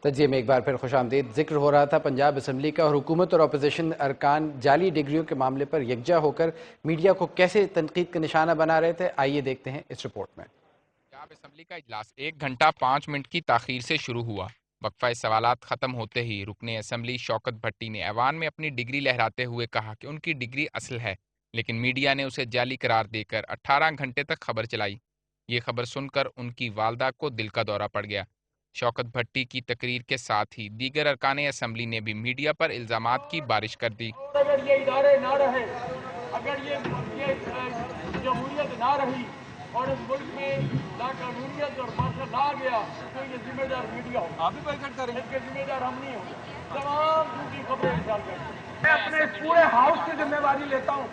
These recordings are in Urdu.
تجزیے میں ایک بار پھر خوش آمدید۔ ذکر ہو رہا تھا پنجاب اسمبلی کا اور حکومت اور اپوزیشن ارکان جعلی ڈگریوں کے معاملے پر یکجا ہو کر میڈیا کو کیسے تنقید کا نشانہ بنا رہے تھے، آئیے دیکھتے ہیں اس رپورٹ میں۔ پنجاب اسمبلی کا اجلاس 1 گھنٹہ 5 منٹ کی تاخیر سے شروع ہوا۔ وقفہ سوالات ختم ہوتے ہی رکن اسمبلی شوکت بھٹی نے ایوان میں اپنی ڈگری لہراتے ہوئے کہا کہ ان کی ڈگری اصل ہے، لیکن میڈیا نے اسے جعلی قرار دے کر 18 گھنٹے تک خبر چلائی۔ یہ خبر سن کر ان کی والدہ کو دل کا دورہ پڑ گیا۔ شوکت بھٹی کی تقریر کے ساتھ ہی دیگر ارکان اسمبلی نے بھی میڈیا پر الزامات کی بارش کر دی۔ اگر یہ ادارے نہ رہے، اگر یہ جمہوریت نہ رہی اور اس ملک میں لاقانونیت اور مارشل لا آ گیا تو یہ ذمہ دار میڈیا ہو، آپ بھی بائیکاٹ کریں، اس کے ذمہ دار ہم نہیں ہوں۔ تمام جھوٹی خبریں انسان کرتے ہیں۔ میں اپنے اس پورے ہاؤس کی ذمہ داری لیتا ہوں،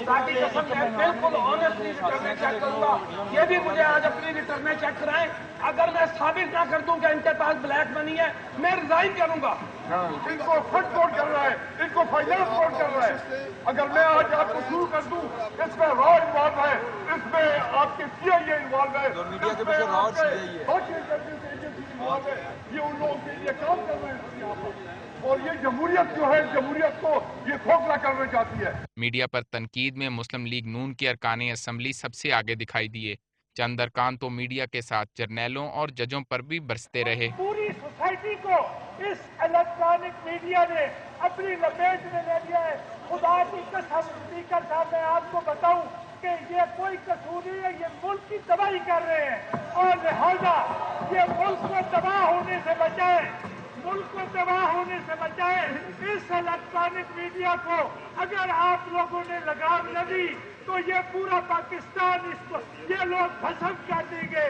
ذاتی قسم میں بالکل آنیسٹلی ریٹرنیں چیک کروں گا۔ یہ بھی مجھے آج اپنی ریٹرنیں چیک کرائیں، اگر میں ثابت نہ کر دوں کہ ان کے پاس بلیک منی ہے میں ریزائن کروں گا۔ ان کو فنڈ بورڈ کر رہا ہے، ان کو فائنانس بورڈ کر رہا ہے۔ اگر میں آج آپ کو شروع کر دوں اس میں را انوالو ہے، اس میں آپ کے سی آئی اے انوالو ہے، اس میں آپ کے سوشل انٹیلیجنس ایجنسی انوالو ہے، یہ ان لوگوں کے لیے کام کر رہے ہیں یہاں پر، اور یہ جمہوریت جو ہے جمہوریت کو یہ کھوکھلا کرنا چاہتی ہے۔ میڈیا پر تنقید میں مسلم لیگ نون کے ارکان اسمبلی سب سے آگے دکھائی دیے۔ چند ارکان تو میڈیا کے ساتھ جرنیلوں اور ججوں پر بھی برستے رہے۔ پوری سوسائٹی کو اس الیکٹرانک میڈیا نے اپنی لپیٹ میں لے لیا ہے۔ خدا کی قسم اسپیکر صاحب میں آپ کو بتاؤں کہ یہ کوئی قصور نہیں ہے، یہ ملک کی تباہی کر رہے ہیں، اور لہذا یہ ملک کو تباہ ہونے سے بچائیں، ملک کو تباہ ہونے سے بچائیں۔ اس الیکٹرانک میڈیا کو اگر آپ لوگوں نے لگام نہ دی تو یہ پورا پاکستان اس کو یہ لوگ بھسم کر دیں گے۔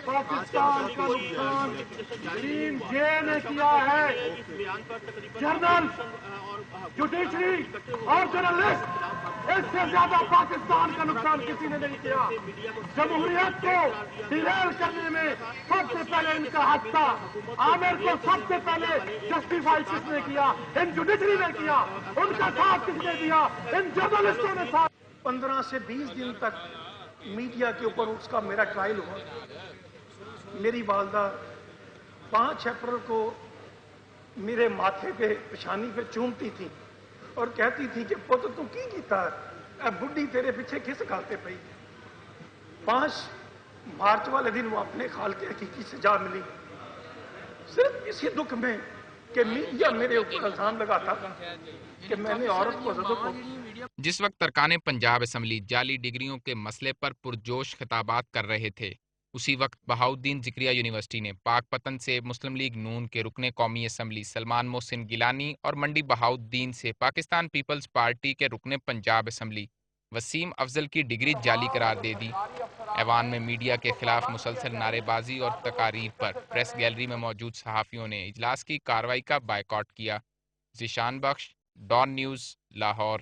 پاکستان کا نقصان گرین جے نے کیا ہے، جرنل، جوڈیشری اور جرنلسٹ، اس سے زیادہ پاکستان کا نقصان کسی نے نہیں کیا۔ جمہوریت کو ڈیریل کرنے میں سب سے پہلے ان کا حق تھا۔ عامر کو سب سے پہلے جسٹیفائی کس نے کیا؟ ان جوڈیشری نے کیا۔ ان کا ساتھ کس نے دیا؟ ان جرنلسٹوں نے ساتھ۔ 15 سے 20 دن تک میڈیا کے اوپر اس کا میرا ٹرائل ہوا۔ میری والدہ 5 اپریل کو میرے ماتھے پہ پیشانی پہ چومتی تھی اور کہتی تھی کہ پوت تو کی کیتا ہے، اے بڈھی تیرے پیچھے کس گالتے پئی۔ 5 مارچ والے دن وہ اپنے خال کے حقیقی سزا ملی، صرف اسی دکھ میں کہ میڈیا میرے اوپر الزام لگاتا تھا کہ میں نے عورت کو زدوں کو۔ جس وقت ارکان پنجاب اسمبلی جعلی ڈگریوں کے مسئلے پر پرجوش خطابات کر رہے تھے، اسی وقت بہاؤالدین ذکریہ یونیورسٹی نے پاک پتن سے مسلم لیگ نون کے رکن قومی اسمبلی سلمان محسن گیلانی اور منڈی بہاؤالدین سے پاکستان پیپلز پارٹی کے رکن پنجاب اسمبلی وسیم افضل کی ڈگری جعلی قرار دے دی۔ ایوان میں میڈیا کے خلاف مسلسل نعرے بازی اور تقاریر پر پریس گیلری میں موجود صحافیوں نے اجلاس کی کارروائی کا بائیکاٹ کیا۔ ذیشان بخش، ڈان نیوز، لاہور۔